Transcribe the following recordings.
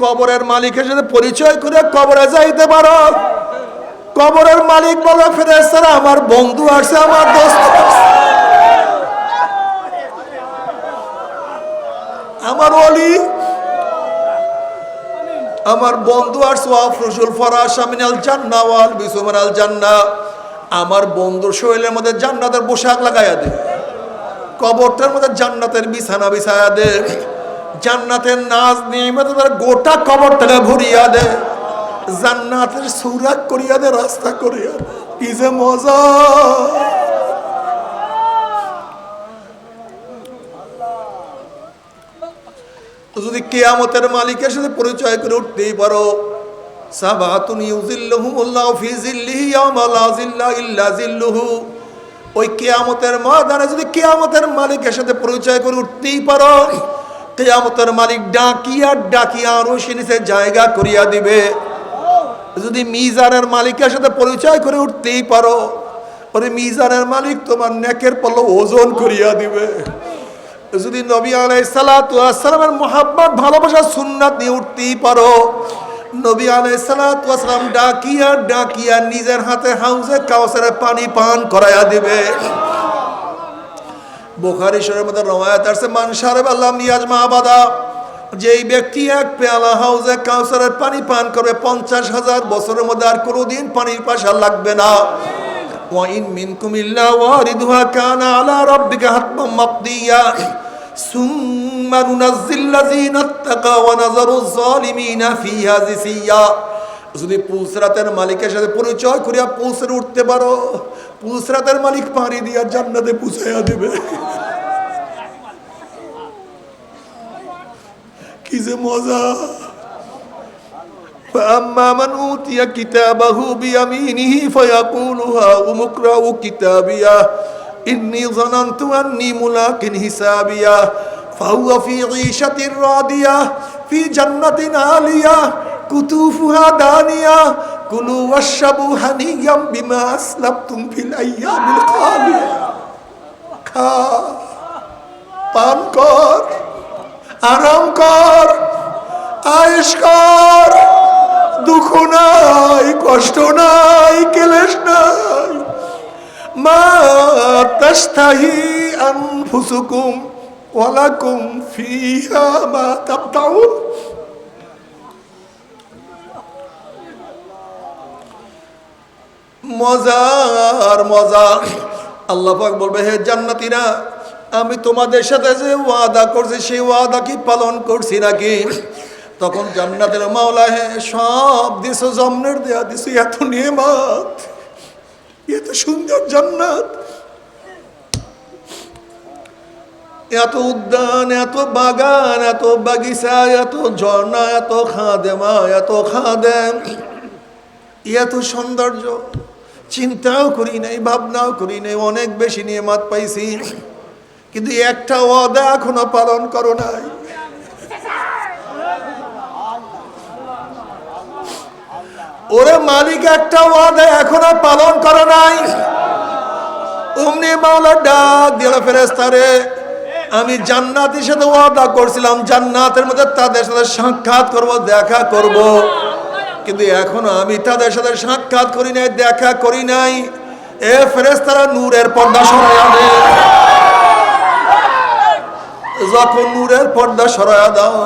কবরের মালিকের সাথে পরিচয় করে কবরে যাইতে পারো, কবরের মালিক বলে ফেরেশতারা আমার বন্ধু আসছে, আমার দোস্ত আসছে, আমার ওলি, আমার বন্ধু আসছে, ওয়াফরুশুল ফরাশা মিনাল জান্নাহ ওয়াল বিসু মিনাল জান্নাহ, আমার বন্ধুর শরীরের মধ্যে জান্নাতের পোশাক লাগাইয়া দে, কবরটার মধ্যে জান্নাতের বিছানা বিছায়া দে, জান্নাতের নাজ নিয়ামত তার গোটা কবরটাকে ভরিয়া দে, জান্নাতের সৌরাক করিয়া দে, রাস্তা করিয়া দে। কি যে মজা! যদি কিয়ামতের মালিকের সাথে পরিচয় করে উঠতেই পারো, সাবাতুন ইউজিল্লুহুমুল্লাহু ফি জিল্লিহি ইয়াওমা লা জিল্লা ইল্লা জিল্লুহু, ওই কিয়ামতের ময়দানে যদি কিয়ামতের মালিকের সাথে পরিচয় করে উঠতেই পারো, কিয়ামতের মালিক ডাকিয়া ডাকিয়া আরশের নিচে জায়গা করিয়া দিবে। যদি মিজানের মালিকের সাথে পরিচয় করে উঠতেই পারো, ওরে মিজানের মালিক তোমার নেকের পল্ল ওজন করিয়া দিবে। যদি নবী আলাইহিস সালাতু ওয়াস সালামের মুহাব্বত ভালোবাসা সুন্নাত নিয়ে উঠতেই পারো, নবী আলাইহিস সালাতু ওয়াস সালাম ডাকিয়া ডাকিয়া নিজের হাতে হাউজে কাউসারের পানি পান করায়া দিবে। বুখারী শরীফের মধ্যে রওয়ায়াত আছে, মান শারাবা লাম ইয়াজমা আবাদা, যেই ব্যক্তি এক পেয়ালা হাউজে কাউসারের পানি পান করবে 50,000 বছরের মধ্যে আর কোনোদিন পানির পাশা লাগবে না। ওয়া ইন মিনকুম ইল্লা ওয়ারিদুহা কানা আলা রাব্বিকা হাতমান মাকদিয়া সুম্মা নুনাজ্জিল্লাযিনা ইত্তাকা ওয়া নাযারুয যালিমিনা ফিহা জিসিয়া। যদি পুলসরাতের মালিকের সাথে পরিচয় করিয়া পুলসরে উঠতে পারো, পুলসরাতের মালিক পানি দিয়া জান্নাতে পৌঁছাইয়া দিবে। কি যে মজা! فأما من أوتي كتابه بيمينه فيقول هاؤم اقرءوا كتابيه إني ظننت أني ملاق حسابيه فهو في عيشة راضية في جنة عالية قطوفها دانية كلوا واشربوا هنيئا بما أسلفتم في الأيام الخالية। খা, পান কর, আরাম কর, আয়েশ কর, দুঃখ নাই, কষ্ট নাই, ক্লেশ নাই। মা তাশতাহি আনফুসুকুম ওয়া লাকুম ফিহা মা তাবতাউন। মজা আর মজা। আল্লাহ পাক বলবে, হে জান্নাতীরা, আমি তোমাদের সাথে যে ওয়াদা করছি সেই ওয়াদা কি পালন করছি নাকি? তখন জান্নাতের মাওলা, হে সব দিছো, জমনের দেয়া দিছো, এত নিয়ামত, এত সুন্দর জান্নাত, এত উদ্যান, এত বাগান, এত বাগিচা, এত ঝর্ণা, এত খাদেমা, এত খাদেম, এত সৌন্দর্য চিন্তাও করি নাই, ভাবনাও করি নাই, অনেক বেশি নিয়ামত পাইছি, কিন্তু একটা ওয়াদা এখনো পালন করো নাই। ওরে মালিক, একটা ওয়াদা এখনো পালন করে নাই। অমনি মাওলা ডাক দিল, ফেরেশতারে, আমি জান্নাতের সাথে ওয়াদা করছিলাম জান্নাতের মধ্যে তাদের সাথে সাক্ষাৎ করব, দেখা করব, কিন্তু এখনো আমি তাদের সাথে সাক্ষাৎ করি নাই, দেখা করি নাই। এ ফেরেশতারা, নূরের পর্দা সরাইয়া দে। যখন নূরের পর্দা সরাইয়া দাও,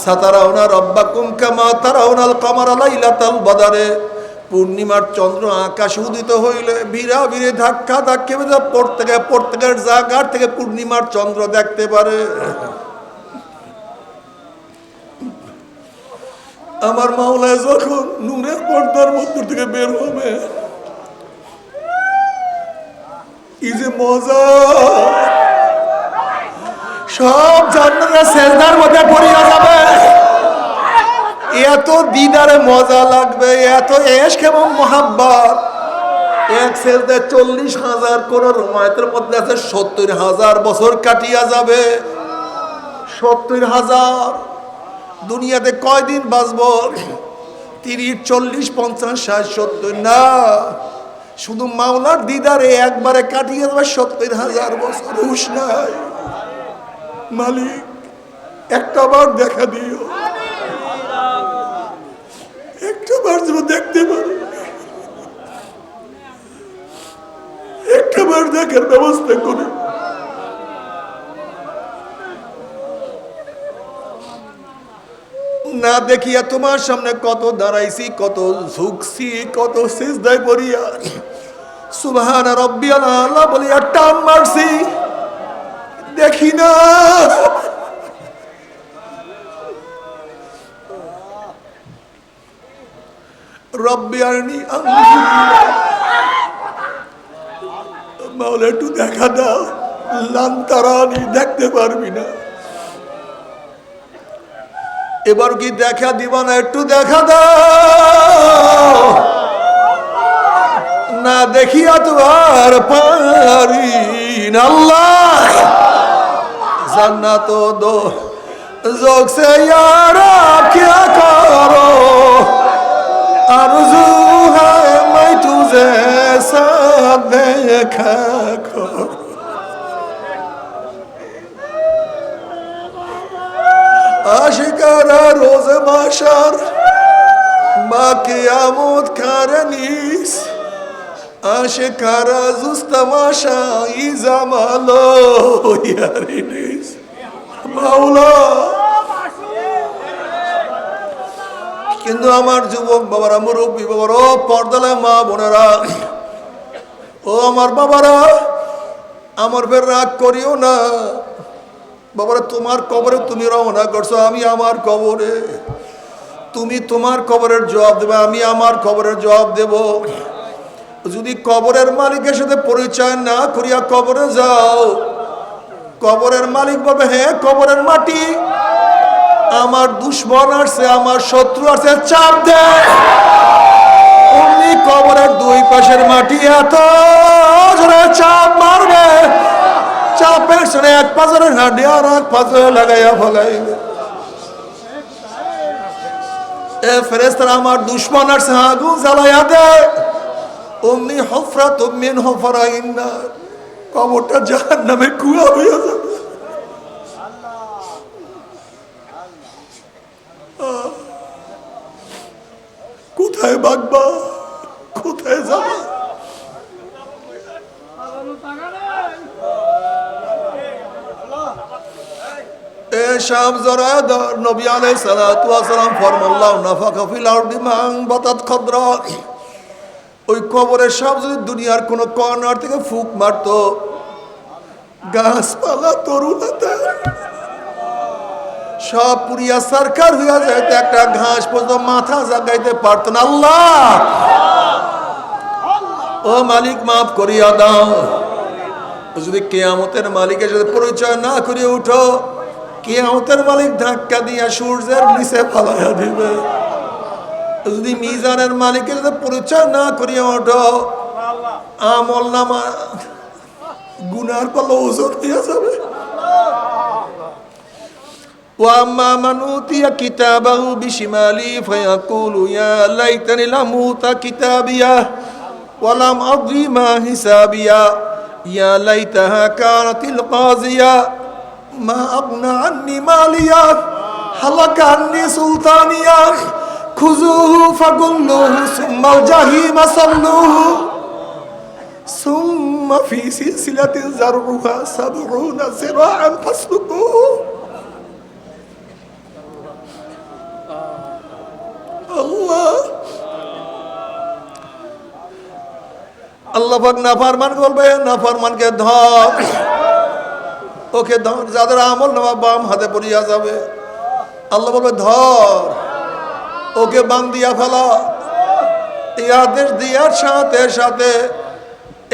সাতারাউনা রব্বাকুম কামা তারাউনাল কামারা লাইলাতাল বদরে, পূর্ণিমার চন্দ্র আকাশ উদিত হইলে ভিড়া ভিড়ে ধাক্কা ধাক্কি প্রত্যেকের জায়গার থেকে পূর্ণিমার চন্দ্র দেখতে পারে। আমার মাওলা যখন নূরের পর্দার মধ্য থেকে বের হবে, কি যে মজা! সব জান্নাতের সেজদার মধ্যে পড়িয়া যাবে, এত দিদারে মজা লাগবে, এত ইশক এবং মোহাব্বত। এক সেজদায় 40,000, কোন রওয়ায়াতের মধ্যে আছে 70,000 বছর কাটিয়া যাবে। 70,000। দুনিয়াতে কয়দিন বাঁচবো? 30, 40, 50, 60, 70 না, শুধু মাওলার দিদারে একবারে কাটিয়ে যাবে 70,000 বছর। হুশ নাই। মালিক, একটা বার দেখা দিও। রিজিকের ব্যবস্থা করে। না দেখিয়া তোমার সামনে কত দাঁড়াইছি, কত ঝুঁকছি, কত সিজদায় পড়িয়া সুবহান রাব্বিয়াল আলা বলিয়া টান মারছি, দেখি না রব্বি আরনি মাওলা একটু দেখা দাও, লান তারানি, দেখতে পারবি না। এবার কি দেখা দিবা না? একটু দেখা দাও, না দেখিয়া তো আর পারি না। আল্লাহ জান্নাত দো जोग से यार क्या करो, आरज़ू है मैं तुझे सब देखा करो। आशिकारा रोज माशर बाकियामत कारनीस, आशिकारा जुस्तमाशा इजामालो यारिनिस। মাওলা কিন্তু আমার যুবক বাবারা, মুরব্বী বাবারা, ও পর্দালে মা বোনেরা, ও আমার বাবারা, আমার ফের রাগ করিও না বাবারা। তোমার কবরে তুমি রওনা করছো, আমি আমার কবরে। তুমি তোমার কবরের জবাব দেবে, আমি আমার কবরের জবাব দেব। যদি কবরের মালিকের সাথে পরিচয় না করিয়া কবরে যাও, কবরের মালিক বলবে, হ্যাঁ কবরের মাটি, আমার দুশ্মন আসছে, আমার শত্রু আসছে, চাপ দে। অমনি কবরের দুই পাশের মাটি এত জোরে চাপ মারবে, চাপের সঙ্গে এক পাথরের হাঁটি আর এক পাথরে লাগাইয়া ফেলাইবে। এ ফেরেশতারা, আমার দুশ্মন আসছে, আগুন জ্বালাইয়া দে। অমনি হুফরাতুম মিন হুফরাইন নার, কবরটা জাহান্নামের কুয়া হইয়া যাবে। কোথায় ভাগবা, কোথায় যাবা? এ শাম জরাদার নবী আলাইহিস সালাতু ওয়াস সালাম ফরমাল্লাহু নাফাকা ফিল আরদি মান বাতাত খাদরা। ওই কবরের সব যদি দুনিয়ার কোন কর্নার থেকে ফুক মারতো, গাছপালা তরুণতা সব পুরিয়া সরকার হইয়া যাইতে, একটা ঘাস পর্যন্ত মাথা জাগাইতে পারত না। আল্লাহ ও মালিক মাফ করিয়া দাও। যদি কিয়ামতের মালিকের সাথে পরিচয় না করিয়া উঠো, কিয়ামতের মালিক ধাক্কা দিয়া সূর্যের নিচে ফালাইয়া দিবে। যদি মিজানের মালিকের সাথে পরিচয় না করিয়া ওঠো, আমল নামা গুনার পাল্লা ওজন হইয়া যাবে। ওয়াম্মা মান উতিয়া কিতাবাহু বিশিমালি ফায়াকুলু ইয়া লাইতানি লাম উতা কিতাবিয়া ওয়া লাম আদরি মা হিসাবিয়া ইয়া লাইতাহা কানাতিল কাযিয়া মা আগনা আন্নি মালিয়া হালাকা আন্নি সুলতানিয়া খুযুহু ফাগুল্লুহু সুম্মাল জাহিমা সাল্লুহু সুম্মা ফি সিলসিলাতিন যারউহা সাবউনা যিরাআন ফাসলুকুহু। আল্লাহ আল্লাহ পাক নাফরমান বলবে, নাফরমানকে ধর, ওকে ধর। যাদের আমল নামা বাম হাতে পড়িয়া যাবে, আল্লাহ বলবে ধর, ওকে বাম দিয়া ফেলা। এই আদেশ দিয়ার সাথে সাথে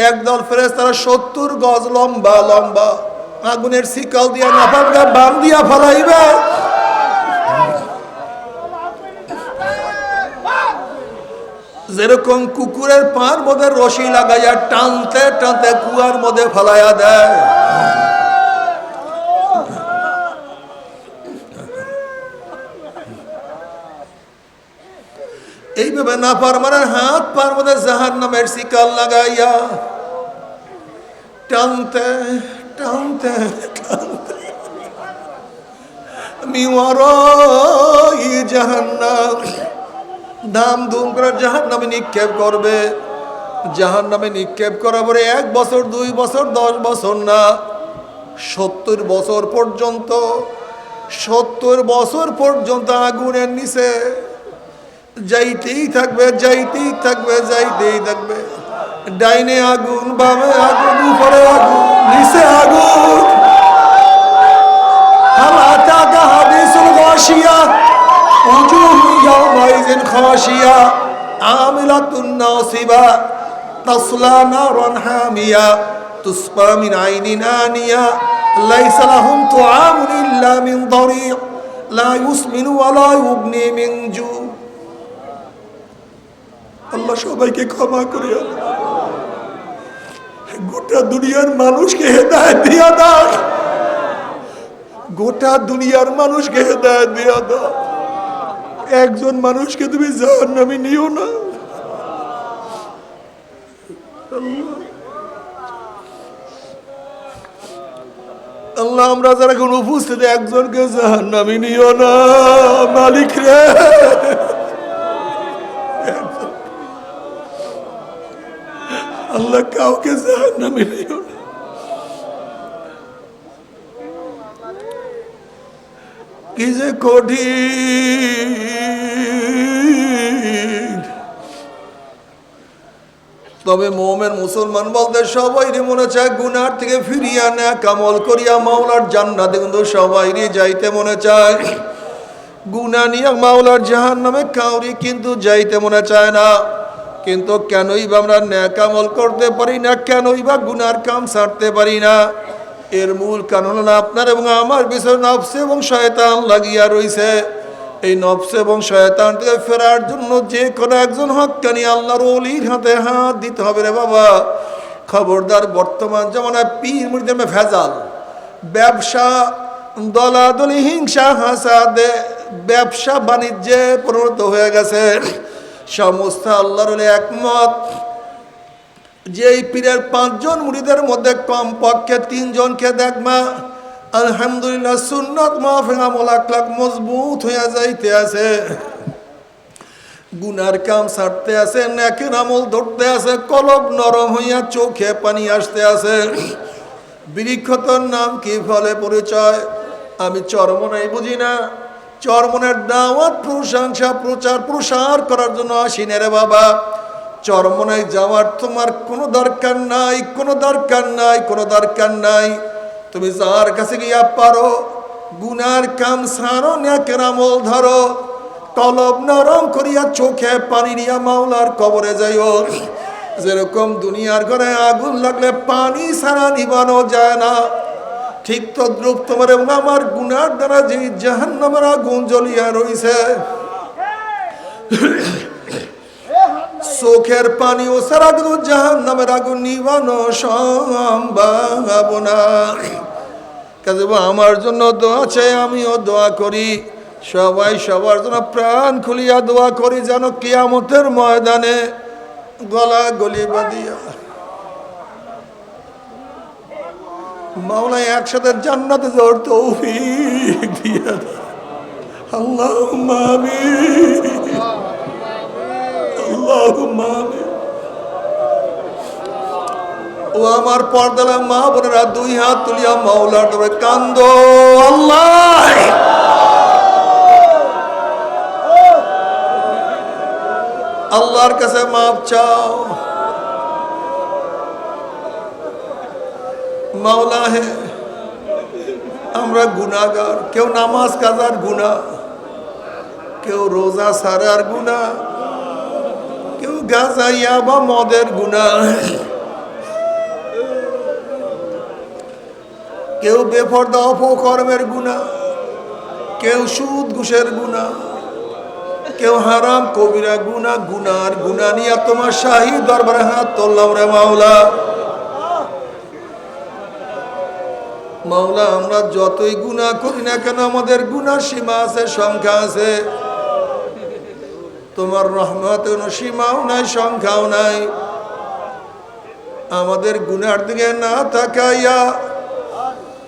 একদল ফেরেশতারা 70 গজ লম্বা লম্বা আগুনের শিকল দিয়া নাফরমানকে বাম দিয়া ফেলাইবে। যেরকম কুকুরের পার মধ্যে রশি লাগাইয়া টানতে টানতে কুয়ার মধ্যে ফেলাইয়া দেয়, এইভাবে নাফরমানের হাত পার মধ্যে জাহান্নামের শিকল লাগাইয়া টানতে টানতে টানতে মিওয়ারাই জাহান্নাম ধাম ধুম করে জাহান্নামে নিক্ষেপ করবে। জাহান্নামে নিক্ষেপ করার পরে 1 বছর 2 বছর 10 বছর না, 70 বছর পর্যন্ত, 70 বছর পর্যন্ত আগুনের নিচে যাইতেই থাকবে, যাইতেই থাকবে, যাইতেই থাকবে। ডাইনে আগুন, বামে আগুন, উপরে আগুন, নিচে আগুন। হালাতা হাদিসুল গাশিয়া উজুহু ইয়াওমাইযিন খাশিয়া আমিলাতুন নাসিবা তাসলা নারান হামিয়া তুসকা মিন আইনিন আনিয়া লাইসা লাহুম তুআমুন ইল্লা মিন দারি' লা ইউসমিনু ওয়া লা ইউগনি মিন জু। আল্লাহ সবাইকে ক্ষমা করে গোটা দুনিয়ার মানুষকে হেদায়েত দিয়া দাও, গোটা দুনিয়ার মানুষকে হেদায়েত দিয়া দাও। একজন মানুষকে তুমি জাহান্নামে নিও না। আল্লাহ আমরা যারা এখন উপস্থিত একজনকে জাহান্নামে নিও না মালিক রে। আল্লাহ কাউকে জাহান্নামে নিও না। কি যে কঠিন। তবে মুমিন মুসলমান বলতে সবাইরই মনে চায় গুনার থেকে ফিরিয়া নেক আমল করিয়া মাওলার জান্নাতে, কিন্তু সবাইরই যাইতে মনে চায়। গুনাহ নিয়ে মাওলার জাহান্নামে কাউরি কিন্তু যাইতে মনে চায় না। কিন্তু কেনই বা আমরা নেক আমল করতে পারি না, কেনই বা গুনার কাম ছাড়তে পারি না? এর মূল কারণ হলো আপনার এবং আমার পিছনে নফস এবং শয়তান লাগিয়া রইছে। এই নফস এবং শয়তান থেকে ফেরার জন্য যে কোনো একজন হক্কানি আল্লাহর ওলির হাতে হাত দিতে হবে রে বাবা। খবরদার, বর্তমান জামানায় পীর মুরিদের ভেজাল, ব্যবসা, দলাদলি, হিংসা, হাসাদে ব্যবসা বাণিজ্যে পরিণত হয়ে গেছে। সমস্ত আল্লাহর ওলি একমত যে এই পীরের 5 জন মুরিদের মধ্যে কমপক্ষে 3 জনকে দেখবা আলহামদুলিল্লাহ সুন্নাত মাহফিল আমল আখলাক মজবুত হইয়া যাইতে আছে, গুনার কাম ছাড়তে আছে, নেকের আমল ধরতে আছে, কলব নরম হইয়া চোখে পানি আসতে আছে। বৃক্ষতর নাম কি, ফলে পরিচয়। আমি চরমনাই বুঝি না, চরমনের দাওয়াত, প্রশংসা, প্রচার প্রসার করার জন্য আসি না রে বাবা। চরমনায় যাওয়ার তোমার কোনো দরকার নাই, কোনো দরকার নাই, কোনো দরকার নাই। তুমি যার কাছে গিয়া পারো গুনার কাম ছাড়ো, নেকের আমল ধরো, কলব নরম করিয়া চোখে পানি নিয়া মাওলার কবরে যাইও। যেরকম দুনিয়ার ঘরে আগুন লাগলে পানি ছাড়া নিবানো যায় না, ঠিক তদ্রূপ তোমার এবং আমার গুনার দ্বারা যে জাহান্নামের আগুন জ্বলিয়া রইছে, চোখের পানি ও সারা কিন্তু জাহান্নামের আগুন নিবানো সম্ভব না। কাজে আমার জন্য দোয়া চাই, আমিও দোয়া করি, সবাই সবার জন্য প্রাণ খুলিয়া দোয়া করি, যেন কিয়ামতের ময়দানে গলা গলি বাঁধিয়া মাওলা একসাথে জান্নাতে যাওয়ার তৌফিক দিয়া দাও। আল্লাহুম্মা আমিন, আল্লাহুম্মা আমিন। ও আমার পর্দালা মা বোনেরা, 2 হাত তুলিয়া মাওলার দরবারে কান্দো। আল্লাহ, আল্লাহর কাছে মাপ চাও। মাওলা হে, আমরা গুনাহগার, কেউ নামাজ কাজার গুনাহ, কেউ রোজা সারার গুনাহ, কেউ গাঁজা ইয়াবা মদের গুনাহ, কেউ বেপরদা অপকর্মের গুনাহ, কেউ সুদ ঘুষের গুনাহ, কেউ হারাম কবিরা গুনাহ। গুনার গুনাহ নিয়ে তোমার শাহী দরবারে হাত তুললাম রে মাওলা। মাওলা, আমরা যতই গুনাহ করি না কেন, আমাদের গুনার সীমা আছে, সংখ্যা আছে। তোমার রহমতের কোনো সীমাও নাই, সংখ্যাও নাই। আমাদের গুনার দিকে না তাকাইয়া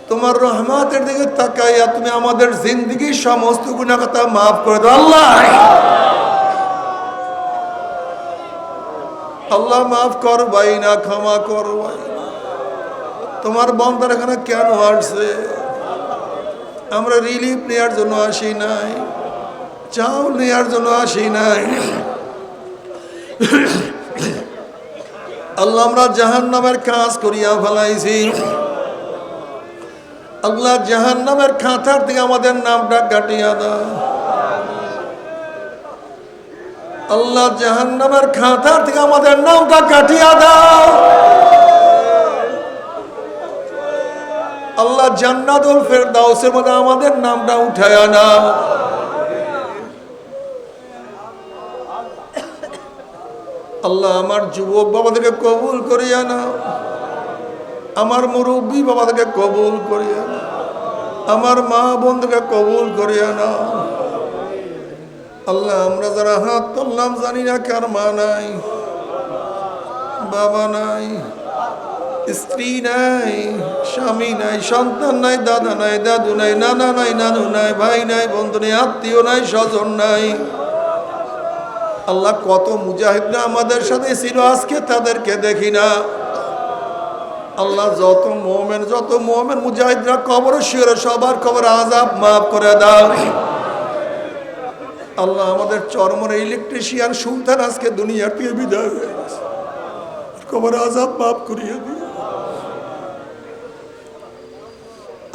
তোমার রহমতের দিকে তাকাইয়া তুমি আমাদের জিন্দেগির সমস্ত গুনাহ কথা মাফ করে দাও আল্লাহ। আল্লাহ মাফ করবাই না, ক্ষমা করবাই। তোমার বান্দার এখানে কেন আসছে? আমরা রিলিফ নেওয়ার জন্য আসি নাই, চাউল নেওয়ার জন্য আসি নাই। আল্লাহ আমরা জাহান্নামের কাজ করিয়া ফেলাইছি। আল্লাহ জাহান্নামের খাতার থেকে আমাদের নামটা কাটিয়া দাও। আল্লাহ জাহান্নামের খাতার থেকে আমাদের নামটা কাটিয়া দাও। আল্লাহ জান্নাতুল ফেরদাউসের মধ্যে আমাদের নামটা উঠায়া নাও। আল্লাহ আমার যুবক বাবাদেরকে কবুল করিয়া নাও, আমার মুরব্বী বাবাদেরকে কবুল করিয়া নাও, আমার মা বোনদেরকে কবুল করিয়া নাও। আল্লাহ আমরা যারা হাত তুললাম জানি না কার মা নাই, বাবা নাই, স্ত্রী নাই, স্বামী নাই, সন্তান নাই, দাদা নাই, দাদু নাই, নানা নাই, নানু নাই, ভাই নাই, বন্ধু নেই, আত্মীয় নাই, স্বজন নাই। আল্লাহ কত মুজাহিদরা আমাদের সাথে ছিল, আজকে তাদেরকে দেখি না। আল্লাহ যত মোমেন মুজাহিদরা কবর শিওরে সবার কবর আযাব মাফ করে দাও। আল্লাহ আমাদের চরমরে ইলেকট্রিশিয়ান সুলতান আজকে দুনিয়ার থেকে বিদায় হয়ে গেছে, কবর আযাব মাফ করিয়ে দিও।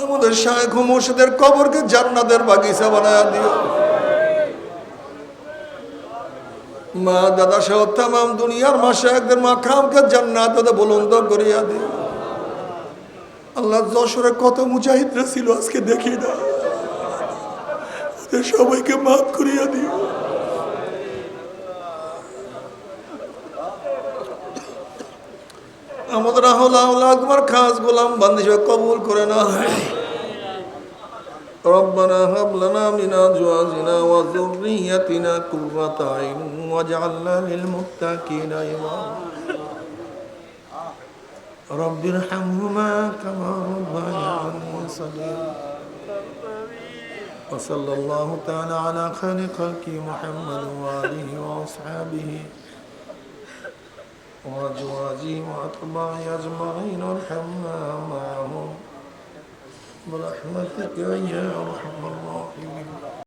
আমাদের শায়েখ মুর্শিদের কবরকে জান্নাতের বাগিচা বানায়া দিও। মা দাদা সহ তামাম দুনিয়ার মাশায়েখদের মাকামকে জান্নাতে বুলন্দ করিয়া দিও। আল্লাহ যশোরে কত মুজাহিদরা ছিল আজকে দেখি না, ওদের সবাইকে মাফ করিয়া দিও। আমাদের আল্লাহ খাস গোলাম বান্দী কবুল করে না। ربنا هب لنا من أزواجنا وذريتنا قرة أعين واجعلنا للمتقين إماما رب ارحمهما كما ربياني صغيرا وصلى الله تعالى على خير خلقه محمد وآله وأصحابه وأزواجه وأتباعه أجمعين وارحمنا معهم برحمتك يا أرحم الراحمين.